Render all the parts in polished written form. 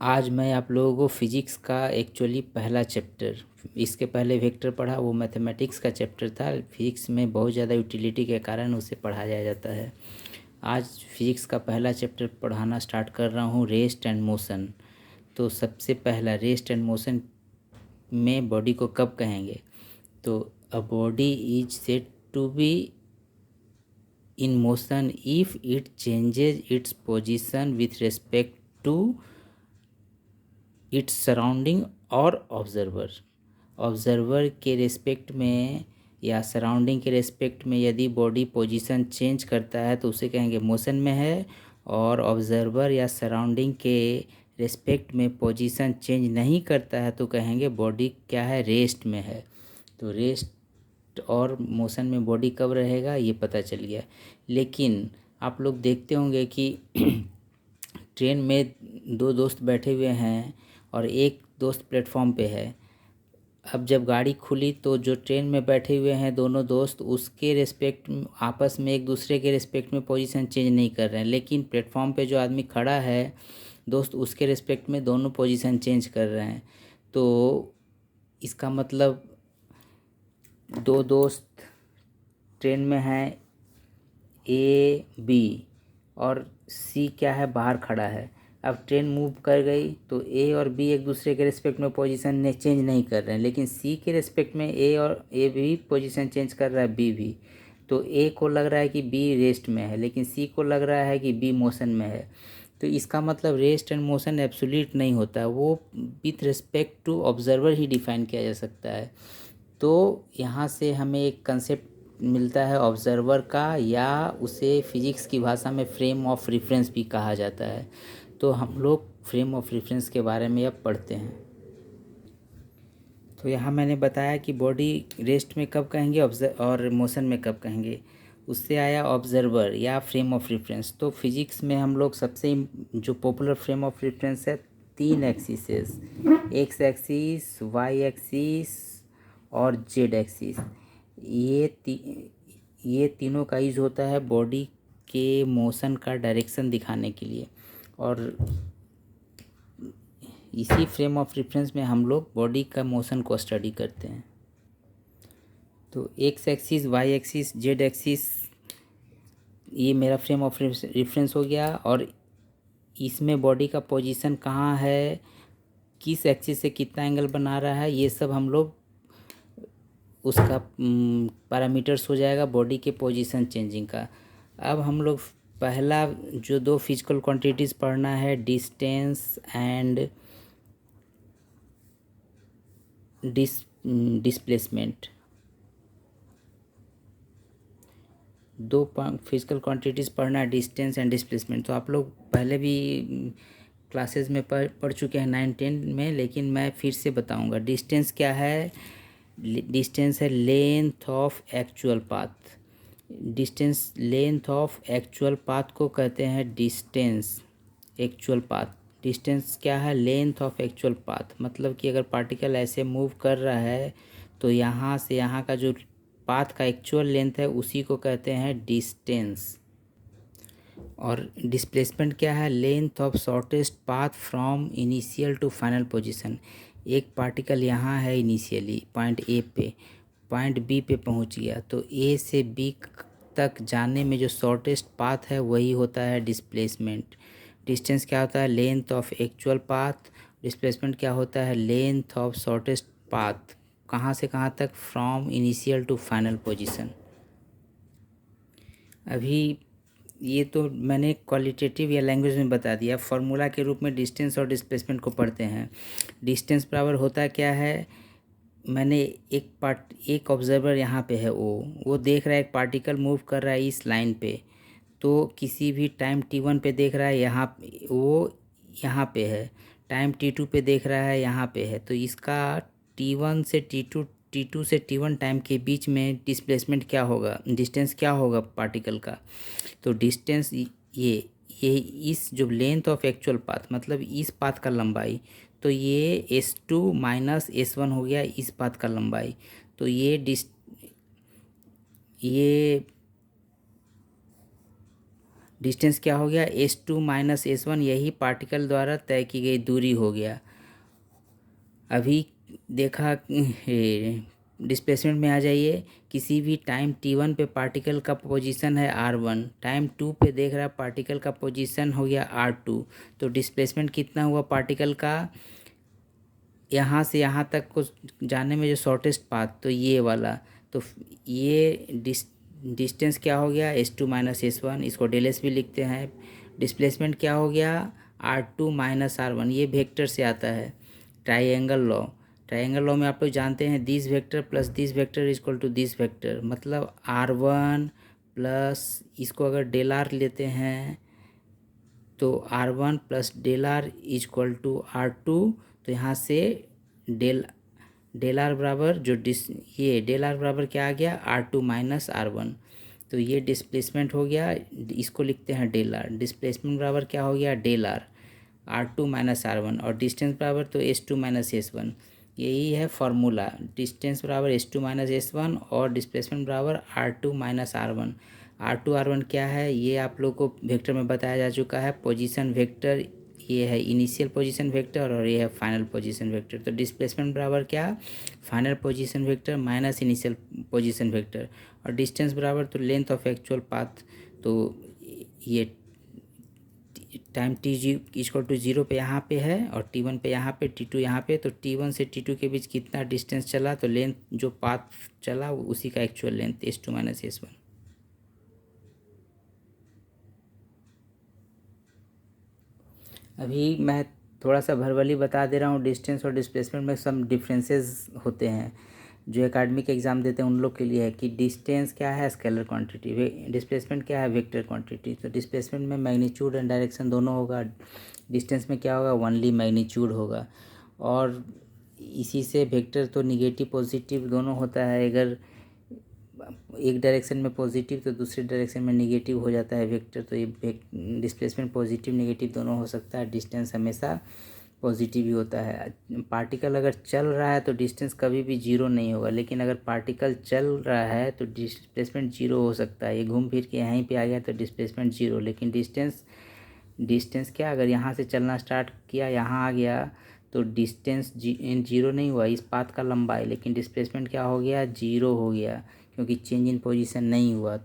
आज मैं आप लोगों को फिजिक्स का एक्चुअली पहला चैप्टर, इसके पहले वेक्टर पढ़ा, वो मैथमेटिक्स का चैप्टर था। फिजिक्स में बहुत ज़्यादा यूटिलिटी के कारण उसे पढ़ाया जाता है। आज फिजिक्स का पहला चैप्टर पढ़ाना स्टार्ट कर रहा हूँ, रेस्ट एंड मोशन। तो सबसे पहला, रेस्ट एंड मोशन में बॉडी को कब कहेंगे? तो a body is said to be in motion if it changes its position with respect to its surrounding और ऑब्जर्वर के रेस्पेक्ट में या सराउंडिंग के रेस्पेक्ट में यदि बॉडी पोजीशन चेंज करता है तो उसे कहेंगे मोशन में है, और ऑब्जर्वर या सराउंडिंग के रेस्पेक्ट में पोजीशन चेंज नहीं करता है तो कहेंगे बॉडी क्या है, रेस्ट में है। तो रेस्ट और मोशन में बॉडी कब रहेगा ये पता चल गया। लेकिन आप लोग देखते होंगे कि ट्रेन में दो दोस्त बैठे हुए हैं और एक दोस्त प्लेटफॉर्म पे है। अब जब गाड़ी खुली तो जो ट्रेन में बैठे हुए हैं दोनों दोस्त, उसके रेस्पेक्ट आपस में एक दूसरे के रेस्पेक्ट में पोजीशन चेंज नहीं कर रहे हैं, लेकिन प्लेटफॉर्म पे जो आदमी खड़ा है दोस्त, उसके रेस्पेक्ट में दोनों पोजीशन चेंज कर रहे हैं। तो इसका मतलब दो दोस्त ट्रेन में हैं, ए बी, और सी क्या है, बाहर खड़ा है। अब ट्रेन मूव कर गई तो ए और बी एक दूसरे के रिस्पेक्ट में पोजीशन चेंज नहीं कर रहे हैं, लेकिन सी के रिस्पेक्ट में ए भी पोजीशन चेंज कर रहा है, बी भी। तो ए को लग रहा है कि बी रेस्ट में है, लेकिन सी को लग रहा है कि बी मोशन में है। तो इसका मतलब रेस्ट एंड मोशन एब्सोल्यूट नहीं होता, वो विथ रिस्पेक्ट टू ऑब्जर्वर ही डिफाइन किया जा सकता है। तो यहाँ से हमें एक कंसेप्ट मिलता है ऑब्जर्वर का, या उसे फिजिक्स की भाषा में फ्रेम ऑफ रेफरेंस भी कहा जाता है। तो हम लोग फ्रेम ऑफ रेफरेंस के बारे में अब पढ़ते हैं। तो यहाँ मैंने बताया कि बॉडी रेस्ट में कब कहेंगे और मोशन में कब कहेंगे, उससे आया ऑब्जर्वर या फ्रेम ऑफ रेफरेंस। तो फिजिक्स में हम लोग सबसे जो पॉपुलर फ्रेम ऑफ रेफरेंस है, 3 axis, X axis, Y axis और जेड एक्सिस। ये तीनों का यूज होता है बॉडी के मोशन का डायरेक्शन दिखाने के लिए, और इसी फ्रेम ऑफ रेफरेंस में हम लोग बॉडी का मोशन को स्टडी करते हैं। तो X axis, Y axis, Z axis, ये मेरा फ्रेम ऑफ रेफरेंस हो गया। और इसमें बॉडी का पोजीशन कहाँ है, किस एक्सिस से कितना एंगल बना रहा है, ये सब हम लोग उसका पैरामीटर्स हो जाएगा बॉडी के पोजीशन चेंजिंग का। अब हम लोग पहला जो 2 फिजिकल क्वांटिटीज़ पढ़ना है, distance and displacement. 2 physical quantities पढ़ना है, डिस्टेंस एंड डिस्प्लेसमेंट। तो आप लोग पहले भी क्लासेस में पढ़ चुके हैं 9-10 में, लेकिन मैं फिर से बताऊंगा। डिस्टेंस क्या है? डिस्टेंस है length of actual path. Distance length of actual path को कहते हैं डिस्टेंस एक्चुअल पाथ। डिस्टेंस क्या है? Length of actual path. मतलब कि अगर पार्टिकल ऐसे मूव कर रहा है तो यहाँ से यहाँ का जो पाथ का एक्चुअल लेंथ है उसी को कहते हैं डिस्टेंस। और डिस्प्लेसमेंट क्या है? Length of shortest path from initial to final position. एक पार्टिकल यहाँ है इनिशियली पॉइंट ए पे, पॉइंट बी पे पहुँच गया, तो ए से बी तक जाने में जो शॉर्टेस्ट पाथ है वही होता है डिस्प्लेसमेंट। डिस्टेंस क्या होता है? Length of actual path. Displacement क्या होता है? Length of shortest path. कहाँ से कहाँ तक? From initial to final position. अभी ये तो मैंने क्वालिटेटिव या लैंग्वेज में बता दिया। फॉर्मूला के रूप में डिस्टेंस और डिस्प्लेसमेंट को पढ़ते हैं। डिस्टेंस बराबर होता क्या है? मैंने एक ऑब्जर्वर यहाँ पे है, वो देख रहा है एक पार्टिकल मूव कर रहा है इस लाइन पे, तो किसी भी टाइम t1 पे देख रहा है, वो यहाँ पे है। टाइम t2 पे देख रहा है, यहाँ पे है। तो इसका t1 से t2 से t1 टाइम के बीच में डिस्प्लेसमेंट क्या होगा, डिस्टेंस क्या होगा पार्टिकल का? तो डिस्टेंस ये इस जो लेंथ ऑफ एक्चुअल पाथ, मतलब इस पाथ का लंबाई, तो ये s2 माइनस s1 हो गया इस पाथ का लंबाई। तो ये डिस्टेंस क्या हो गया, S2 माइनस S1, यही पार्टिकल द्वारा तय की गई दूरी हो गया। अभी देखा डिस्प्लेसमेंट में आ जाइए, किसी भी टाइम t1 पे पार्टिकल का पोजीशन है r1, टाइम 2 पे देख रहा है पार्टिकल का पोजीशन हो गया r2, तो डिस्प्लेसमेंट कितना हुआ पार्टिकल का, यहाँ से यहाँ तक को जाने में जो शॉर्टेस्ट पाथ, तो ये वाला, तो ये डिस्टेंस क्या हो गया, S2 माइनस S1, इसको डेल एस भी लिखते हैं। डिस्प्लेसमेंट क्या हो गया, R2 माइनस R1, ये वेक्टर से आता है, ट्राइंगल लॉ। ट्राइंगल लॉ में आप लोग जानते हैं this vector plus this vector is equal to this vector, मतलब R1 प्लस इसको अगर डेल आर लेते हैं तो R1 plus del R is equal to R2, तो यहाँ से डेल आर बराबर ये डेल आर बराबर क्या आ गया, R2 माइनस R1, तो ये डिस्प्लेसमेंट हो गया, इसको लिखते हैं डेल आर। डिस्प्लेसमेंट बराबर क्या हो गया, del are, R2 minus R1, और डिस्टेंस बराबर तो S2 माइनस S1, यही है फॉर्मूला। डिस्टेंस बराबर S2 माइनस S1 और डिस्प्लेसमेंट बराबर R2 minus R1। R2 R1 क्या है, ये आप लोग को वेक्टर में बताया जा चुका है, पोजीशन वेक्टर, ये है इनिशियल पोजीशन वेक्टर और ये है फाइनल पोजीशन वेक्टर। तो डिस्प्लेसमेंट बराबर क्या, final position vector minus initial position vector, और डिस्टेंस बराबर तो लेंथ ऑफ एक्चुअल पाथ, तो ये टाइम टी जी इक्वल टू 0 पे यहाँ पे है और T1 पे यहाँ पे, T2 यहाँ पे, तो T1 से T2 के बीच कितना डिस्टेंस चला, तो लेंथ जो पाथ चला उसी का actual length S2 minus S1। अभी मैं थोड़ा सा भरवली बता दे रहा हूँ, डिस्टेंस और डिस्प्लेसमेंट में सम डिफरेंसेस होते हैं जो एकेडमिक एग्ज़ाम देते हैं उन लोग के लिए है, कि डिस्टेंस क्या है, स्केलर क्वांटिटी, डिस्प्लेसमेंट क्या है, वेक्टर क्वांटिटी। तो डिस्प्लेसमेंट में मैग्नीट्यूड एंड डायरेक्शन दोनों होगा, डिस्टेंस में क्या होगा, ओनली मैग्नीट्यूड होगा। और इसी से वेक्टर तो निगेटिव पॉजिटिव दोनों होता है, अगर एक डायरेक्शन में पॉजिटिव तो दूसरे डायरेक्शन में निगेटिव हो जाता है वेक्टर, तो ये डिस्प्लेसमेंट पॉजिटिव निगेटिव दोनों हो सकता है। डिस्टेंस हमेशा पॉजिटिव ही होता है। पार्टिकल अगर चल रहा है तो डिस्टेंस कभी भी जीरो नहीं होगा, लेकिन अगर पार्टिकल चल रहा है तो डिस्प्लेसमेंट जीरो हो सकता है। ये घूम फिर के यहीं पे आ गया तो डिस्प्लेसमेंट जीरो, लेकिन डिस्टेंस क्या, अगर यहाँ से चलना स्टार्ट किया यहाँ आ गया तो डिस्टेंस जीरो नहीं हुआ, इस पाथ का लंबाई, लेकिन डिस्प्लेसमेंट क्या हो गया, जीरो हो गया, क्योंकि चेंज इन पोजीशन नहीं हुआ।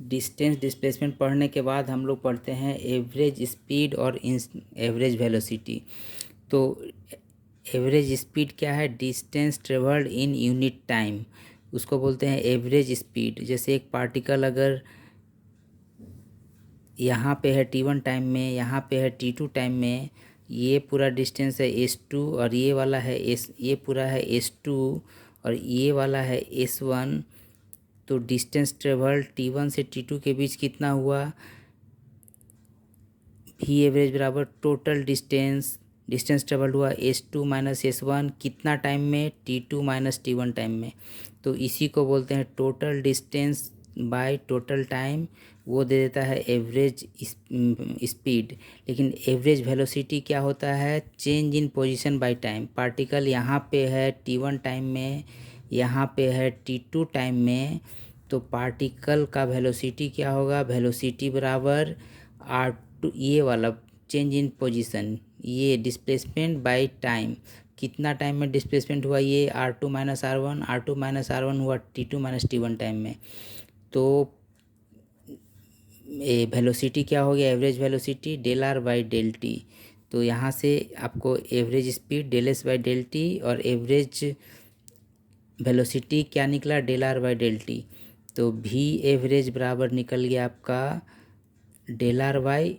डिस्टेंस डिस्प्लेसमेंट पढ़ने के बाद हम लोग पढ़ते हैं एवरेज स्पीड और एवरेज वेलोसिटी। तो एवरेज स्पीड क्या है, distance travelled in unit time, उसको बोलते हैं एवरेज स्पीड। जैसे एक पार्टिकल अगर यहाँ पे है T1 टाइम में, यहाँ पे है T2 टाइम में, ये पूरा डिस्टेंस है S2 और ये वाला है ये पूरा है S2 और ये वाला है S1, तो डिस्टेंस ट्रेवल्ड T1 से T2 के बीच कितना हुआ, भी एवरेज बराबर टोटल डिस्टेंस ट्रेवल्ड हुआ S2 माइनस S1 कितना टाइम में, T2 माइनस T1 टाइम में, तो इसी को बोलते हैं total distance by total time, वो दे देता है एवरेज स्पीड। लेकिन एवरेज वेलोसिटी क्या होता है, change in position by time. Particle यहाँ पे है T1 टाइम में, यहाँ पे है T2 टाइम में, तो पार्टिकल का वेलोसिटी क्या होगा, वेलोसिटी बराबर R2, ये वाला चेंज इन पोजीशन, ये डिस्प्लेसमेंट बाय टाइम, कितना टाइम में डिस्प्लेसमेंट हुआ, ये R2 माइनस R1 हुआ T2 माइनस T1 टाइम में। तो वेलोसिटी क्या हो गया, average velocity del R by del T. तो यहाँ से आपको average speed del S by del T और एवरेज वेलोसिटी क्या निकला, del R by del T. तो भी एवरेज बराबर निकल गया आपका del R by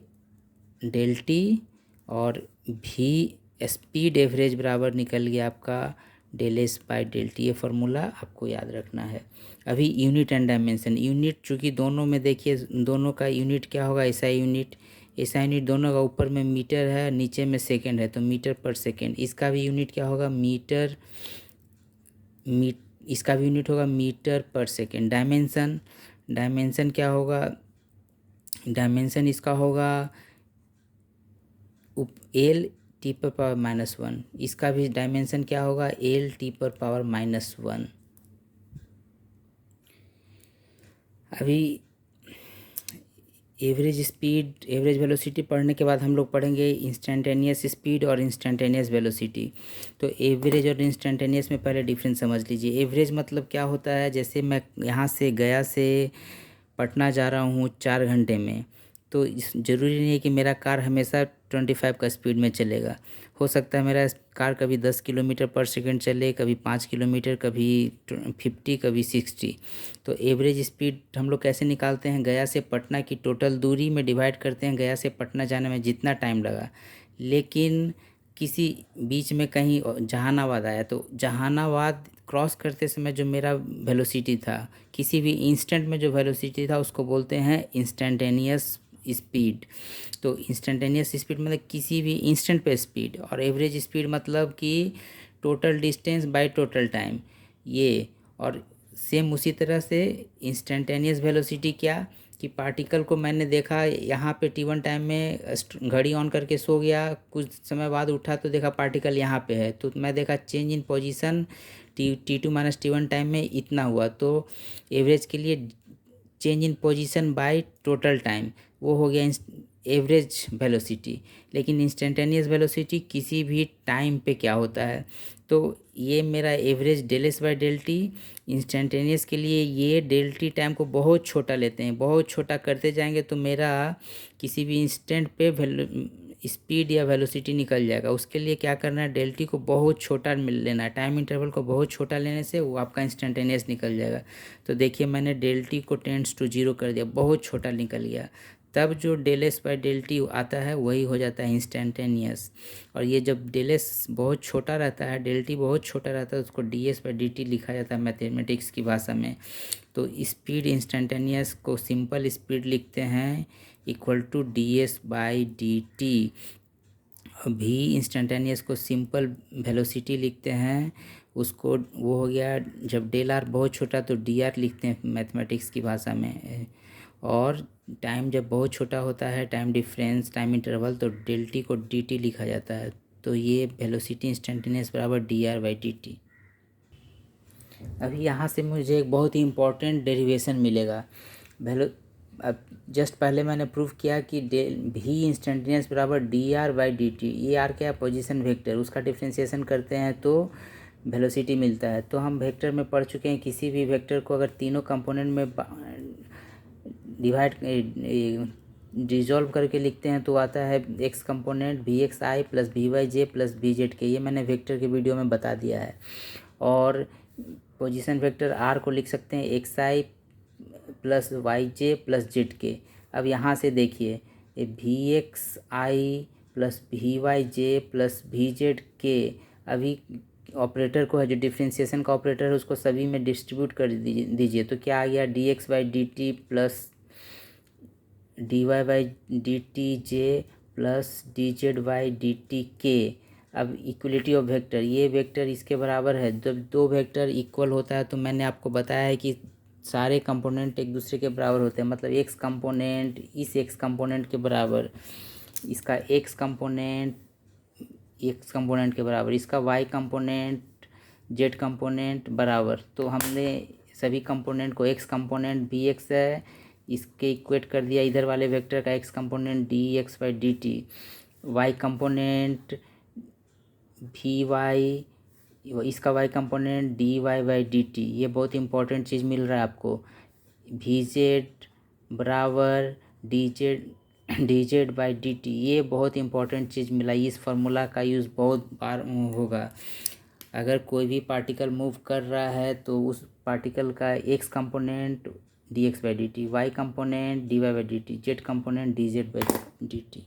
del T, और भी स्पीड एवरेज बराबर निकल गया आपका del S by del T. ये फार्मूला आपको याद रखना है। अभी यूनिट एंड डायमेंशन, यूनिट चूँकि दोनों में देखिए दोनों का यूनिट क्या होगा, एसआई यूनिट दोनों का ऊपर में मीटर है नीचे में सेकंड है, तो मीटर पर सेकंड। इसका भी यूनिट क्या होगा, इसका भी यूनिट होगा मीटर पर सेकंड। डायमेंशन क्या होगा, डायमेंशन इसका होगा एल टी पर पावर -1, इसका भी डायमेंशन क्या होगा, एल टी पर पावर -1। अभी एवरेज स्पीड, एवरेज वेलोसिटी पढ़ने के बाद हम लोग पढ़ेंगे इंस्टेंटेनियस स्पीड और इंस्टेंटेनियस वेलोसिटी। तो एवरेज और इंस्टेंटेनियस में पहले डिफरेंस समझ लीजिए। एवरेज मतलब क्या होता है, जैसे मैं यहाँ से गया से पटना जा रहा हूँ 4 घंटे में, तो ज़रूरी नहीं है कि मेरा कार हमेशा 25 का स्पीड में चलेगा। हो सकता है मेरा कार कभी 10 किलोमीटर पर सेकंड चले, कभी 5 किलोमीटर, कभी 50, कभी 60। तो एवरेज स्पीड हम लोग कैसे निकालते हैं, गया से पटना की टोटल दूरी में डिवाइड करते हैं, गया से पटना जाने में जितना टाइम लगा। लेकिन किसी बीच में कहीं जहानाबाद आया, तो जहानाबाद क्रॉस करते समय जो मेरा वेलोसिटी था, किसी भी इंस्टेंट में जो वेलोसिटी था, उसको बोलते हैं इंस्टेंटेनियस स्पीड। तो इंस्टेंटेनियस स्पीड मतलब किसी भी इंस्टेंट पे स्पीड, और एवरेज स्पीड मतलब कि total distance by total time ये। और सेम उसी तरह से इंस्टेंटेनियस वेलोसिटी क्या, कि पार्टिकल को मैंने देखा यहाँ पे T1 टाइम में घड़ी ऑन करके सो गया, कुछ समय बाद उठा तो देखा पार्टिकल यहाँ पे है, तो मैं देखा change in position T2 minus T1 time में इतना हुआ। तो एवरेज के लिए change in position by total time, वो हो गया एवरेज वेलोसिटी। लेकिन इंस्टेंटेनियस वेलोसिटी किसी भी टाइम पे क्या होता है, तो ये मेरा average del S by del T. Instantaneous के लिए ये डेल टी टाइम को बहुत छोटा लेते हैं, बहुत छोटा करते जाएंगे तो मेरा किसी भी इंस्टेंट पे स्पीड या वेलोसिटी निकल जाएगा। उसके लिए क्या करना है, डेल टी को बहुत छोटा लेना है, टाइम इंटरवल को बहुत छोटा लेने से वो आपका इंस्टेंटेनियस निकल जाएगा। तो देखिए मैंने डेल टी को टेंड्स टू 0 कर दिया, बहुत छोटा निकल गया, तब जो del S by del T आता है वही हो जाता है इंस्टेंटेनियस। और ये जब डेल एस बहुत छोटा रहता है, डेल टी बहुत छोटा रहता है, उसको D S by D T लिखा जाता है मैथमेटिक्स की भाषा में। तो स्पीड इंस्टेंटेनियस को सिंपल स्पीड लिखते हैं equal to D S by D T. भी इंस्टेंटेनियस को सिंपल वेलोसिटी लिखते हैं, उसको वो हो गया, जब डेल आर बहुत छोटा तो डी आर लिखते हैं मैथमेटिक्स की भाषा में। और टाइम जब बहुत छोटा होता है, टाइम डिफरेंस, टाइम इंटरवल, तो डेल टी को डी टी लिखा जाता है। तो ये वेलोसिटी इंस्टेंटेनियस बराबर D R by D T. अभी यहाँ से मुझे एक बहुत ही इम्पोर्टेंट डेरिवेशन मिलेगा। अब जस्ट पहले मैंने प्रूव किया कि डेल भी इंस्टेंटेनियस बराबर D R by D T. ये आर क्या है, पोजीशन वेक्टर, उसका डिफ्रेंशिएशन करते हैं तो वेलोसिटी मिलता है। तो हम वेक्टर में पढ़ चुके हैं, किसी भी वेक्टर को अगर तीनों कंपोनेंट में डिवाइड डिजॉल्व करके लिखते हैं तो आता है X component V X I plus V Y J plus V Z K. ये मैंने वेक्टर के वीडियो में बता दिया है। और पोजीशन वेक्टर आर को लिख सकते हैं X I plus Y J plus Z K. अब यहाँ से देखिए ये V X I plus V Y J plus V Z K, अभी ऑपरेटर को है जो डिफ्रेंशिएशन का ऑपरेटर है उसको सभी में डिस्ट्रीब्यूट कर दीजिए। तो क्या आ गया, D X by D T plus D Y by D T J plus D Z by D T K. अब इक्वलिटी ऑफ वेक्टर, ये वेक्टर इसके बराबर है। जब दो वेक्टर इक्वल होता है तो मैंने आपको बताया है कि सारे कंपोनेंट एक दूसरे के बराबर होते हैं, मतलब एक्स कंपोनेंट इस एक्स कंपोनेंट के बराबर, इसका एक्स कंपोनेंट के बराबर, इसका वाई कंपोनेंट जेड कंपोनेंट बराबर। तो हमने सभी कंपोनेंट को, एक्स कंपोनेंट बी एक्स है, इसके इक्वेट कर दिया इधर वाले वेक्टर का X component D X by D T, Y component V Y, इसका Y component D Y by D T. ये बहुत इंपॉर्टेंट चीज़ मिल रहा है आपको, वी जेड बराबर D Z by D T. ये बहुत इंपॉर्टेंट चीज़ मिला, इस फार्मूला का यूज़ बहुत बार होगा। अगर कोई भी पार्टिकल मूव कर रहा है तो उस पार्टिकल का X component D X by D T, Y component D Y by D T, Z component D Z by D T.